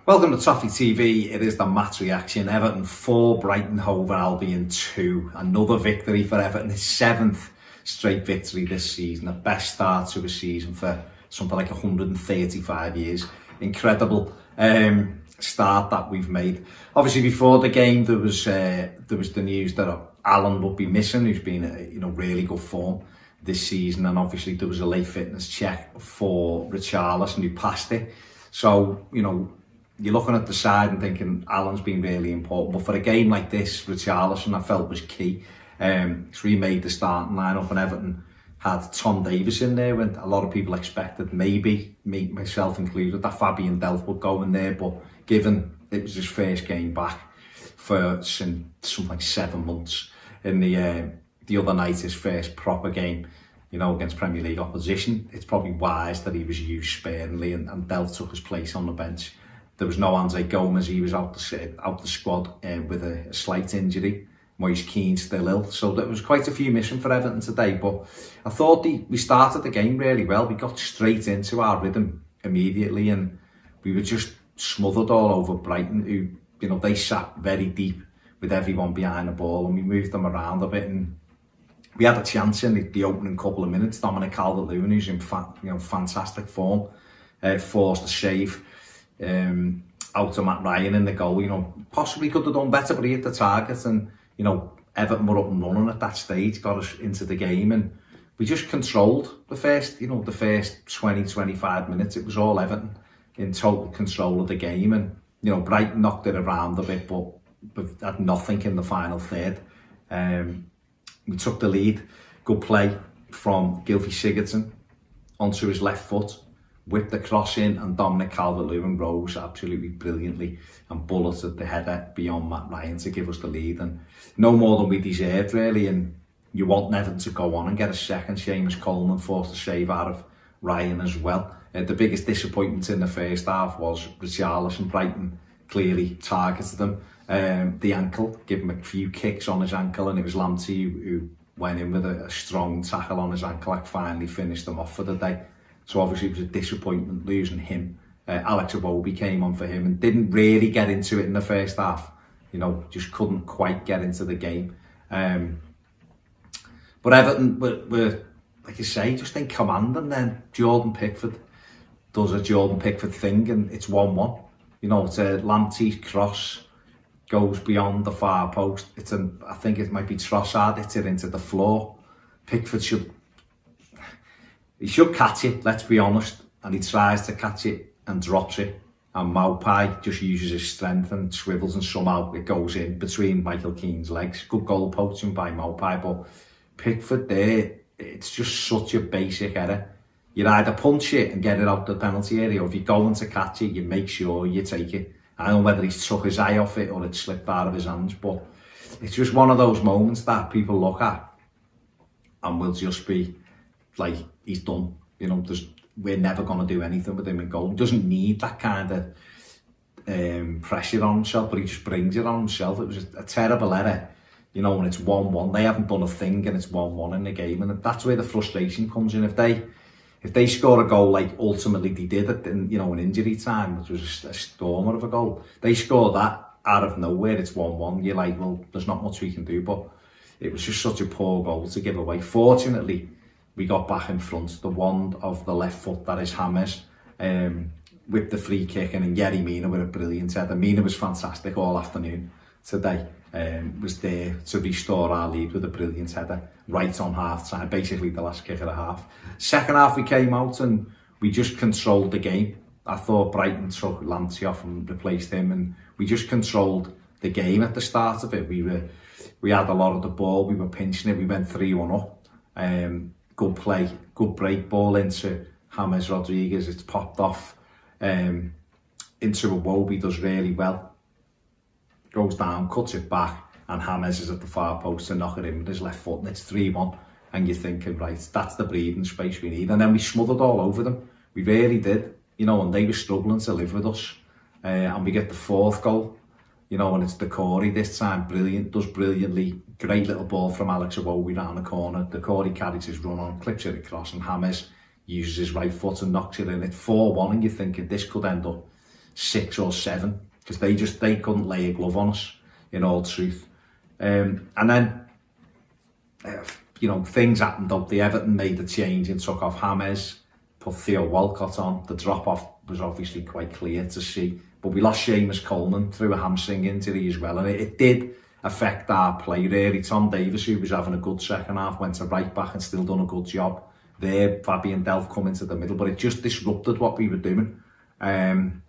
Welcome to Toffee TV. It is the match reaction. Everton 4, Brighton Hove Albion 2. Another victory for Everton. His 7th straight victory this season. The best start to a season for something like 135 years. Incredible start that we've made. Obviously, before the game, there was the news that Alan would be missing, who's been really good form this season, and obviously there was a late fitness check for Richarlison, who passed it. So you're looking at the side and thinking Alan's been really important, but for a game like this, Richarlison I felt was key. So he made the starting lineup, and Everton had Tom Davies in there when a lot of people expected, maybe, me, myself included, that Fabian Delph would go in there, but given it was his first game back for something like 7 months, in the other night, his first proper game, against Premier League opposition, it's probably wise that he was used sparingly and Delph took his place on the bench. There was no Andre Gomez, he was out the squad with a slight injury. Moise Keane still ill, so there was quite a few missing for Everton today, but I thought we started the game really well. We got straight into our rhythm immediately, and we were just smothered all over Brighton, who, they sat very deep with everyone behind the ball, and we moved them around a bit, and we had a chance in the opening couple of minutes. Dominic Calvert-Lewin, who's in fantastic form, forced a save out of Matt Ryan in the goal. Possibly could have done better, but he hit the target, and Everton were up and running at that stage, got us into the game, and we just controlled the first 20-25 minutes. It was all Everton in total control of the game, and Brighton knocked it around a bit, but had nothing in the final third. We took the lead. Good play from Gylfi Sigurdsson onto his left foot, whipped the cross in, and Dominic Calvert-Lewin rose absolutely brilliantly and bulleted the header beyond Matt Ryan to give us the lead, and no more than we deserved really. And you want Everton to go on and get a second. Seamus Coleman forced a save out of Ryan as well. The biggest disappointment in the first half was Richarlison. Brighton clearly targeted him. The ankle, give him a few kicks on his ankle, and it was Lamptey who went in with a strong tackle on his ankle and finally finished them off for the day. So obviously it was a disappointment losing him. Alex Iwobi came on for him and didn't really get into it in the first half. Just couldn't quite get into the game. But Everton were, like you say, just in command, and then Jordan Pickford does a Jordan Pickford thing, and it's 1-1. It's a Lamptey cross, goes beyond the far post. I think it might be Trossard, hits it into the floor. Pickford should catch it, let's be honest, and he tries to catch it and drops it, and Maupay just uses his strength and swivels, and somehow it goes in between Michael Keane's legs. Good goal poaching by Maupay, but Pickford there, it's just such a basic error. You either punch it and get it out the penalty area, or if you're going to catch it, you make sure you take it. I don't know whether he's took his eye off it or it slipped out of his hands, but it's just one of those moments that people look at and will just be like, he's done. We're never going to do anything with him in goal. He doesn't need that kind of pressure on himself, but he just brings it on himself. It was a terrible error, when it's 1-1. They haven't done a thing and it's 1-1 in the game, and that's where the frustration comes in. If they score a goal like ultimately they did it in injury time, which was a stormer of a goal, they score that out of nowhere, it's 1-1. You're like, well, there's not much we can do, but it was just such a poor goal to give away. Fortunately, we got back in front. The one of the left foot, that is James, with the free kick, and Yerry Mina with a brilliant header. Mina was fantastic all afternoon today. Was there to restore our lead with a brilliant header right on half time, basically the last kick of the half. Second half we came out and we just controlled the game. I thought Brighton took Lamptey off and replaced him, and we just controlled the game at the start of it. We had a lot of the ball, we were pinching it, we went 3-1 up. Good play, good break ball into James Rodriguez. It's popped off into Iwobi, does really well. Goes down, cuts it back, and James is at the far post to knock it in with his left foot, and it's 3-1. And you're thinking, right, that's the breathing space we need. And then we smothered all over them. We really did, and they were struggling to live with us. And we get the fourth goal, and it's Decore this time. Brilliant, does brilliantly. Great little ball from Alex Iwobi round the corner. Decore carries his run on, clips it across, and James uses his right foot and knocks it in. It's 4-1, and you're thinking this could end up 6 or 7 because they couldn't lay a glove on us, in all truth. And then, things happened up. The Everton made the change and took off James, put Theo Walcott on. The drop-off was obviously quite clear to see. But we lost Seamus Coleman through a hamstring injury as well. And it did affect our play, really. Tom Davis, who was having a good second half, went to right back and still done a good job there. Fabian Delph come into the middle, but it just disrupted what we were doing. And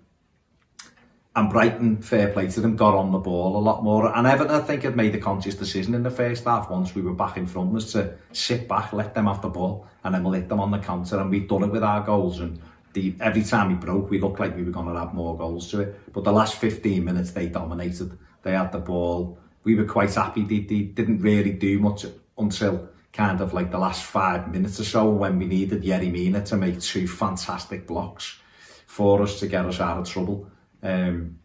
Brighton, fair play to them, got on the ball a lot more. And Everton, I think, had made a conscious decision in the first half, once we were back in front, was to sit back, let them have the ball, and then we'll hit them on the counter. And we'd done it with our goals. And every time we broke, we looked like we were going to add more goals to it. But the last 15 minutes, they dominated. They had the ball. We were quite happy. They didn't really do much until kind of like the last 5 minutes or so, when we needed Yerry Mina to make 2 fantastic blocks for us to get us out of trouble. And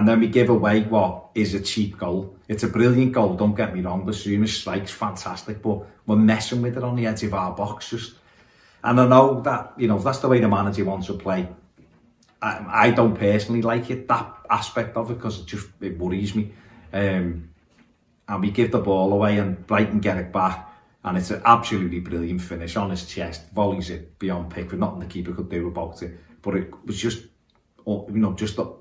then we give away what is a cheap goal. It's a brilliant goal, don't get me wrong. The Basuma strike's fantastic, but we're messing with it on the edge of our box. And I know that, if that's the way the manager wants to play, I don't personally like it, that aspect of it, because it worries me. And we give the ball away and Brighton get it back, and it's an absolutely brilliant finish on his chest, volleys it beyond Pickford. Nothing the keeper could do about it, but it was just avoidable.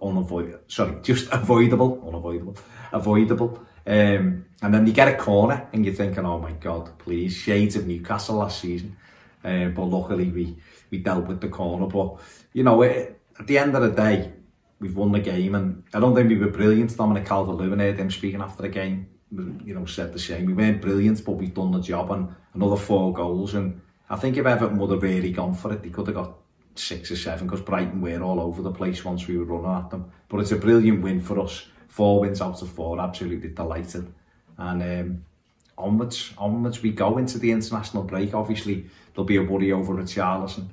And then you get a corner and you're thinking, oh my God, please, shades of Newcastle last season. But luckily we dealt with the corner. But, at the end of the day, we've won the game, and I don't think we were brilliant. Dominic Calvert-Lewin, heard him speaking after the game, said the same. We weren't brilliant, but we've done the job, and another 4 goals. And I think if Everton would have really gone for it, they could have got 6 or 7, because Brighton were all over the place once we were running at them. But it's a brilliant win for us. 4 wins out of 4, absolutely delighted. And onwards we go into the international break. Obviously, there'll be a worry over Richarlison.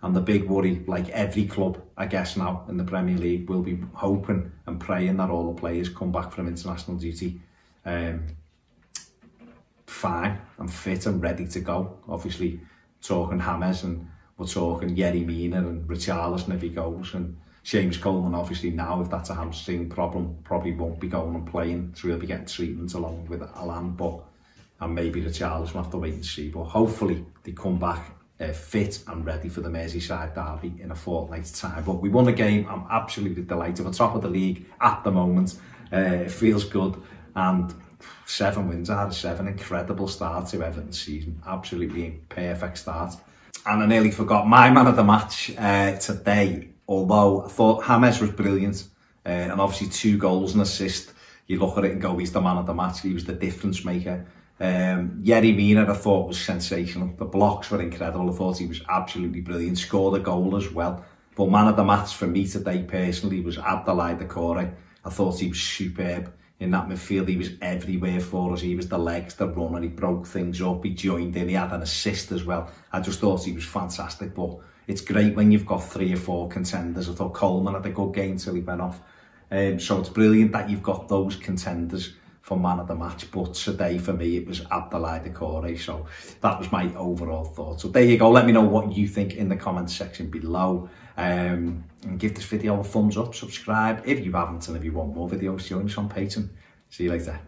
And the big worry, like every club, I guess now, in the Premier League, will be hoping and praying that all the players come back from international duty fine and fit and ready to go. Obviously, talking James, and we're talking Yerry Mina and Richarlison if he goes, and Seamus Coleman, obviously now, if that's a hamstring problem, probably won't be going and playing, so he'll be getting treatment along with Alan, and maybe Richarlison, we'll have to wait and see. But hopefully they come back fit and ready for the Merseyside derby in a fortnight's time. But we won the game. I'm absolutely delighted. We're top of the league at the moment. It feels good, and 7 wins out of 7, incredible start to Everton's season. Absolutely perfect start. And I nearly forgot my man of the match today, although I thought James was brilliant, and obviously 2 goals and assist. You look at it and go, he's the man of the match. He was the difference maker. Yerry Mina, I thought, was sensational. The blocks were incredible. I thought he was absolutely brilliant. Scored a goal as well. But man of the match for me today, personally, was Abdoulaye Doucouré. I thought he was superb in that midfield. He was everywhere for us. He was the legs, the runner. He broke things up. He joined in. He had an assist as well. I just thought he was fantastic. But it's great when you've got 3 or 4 contenders. I thought Coleman had a good game till he went off. So it's brilliant that you've got those contenders for man of the match. But today, for me, it was Abdoulaye Doucouré. So that was my overall thought. So there you go. Let me know what you think in the comments section below. And give this video a thumbs up, subscribe if you haven't, and if you want more videos, join us on Patreon. See you later.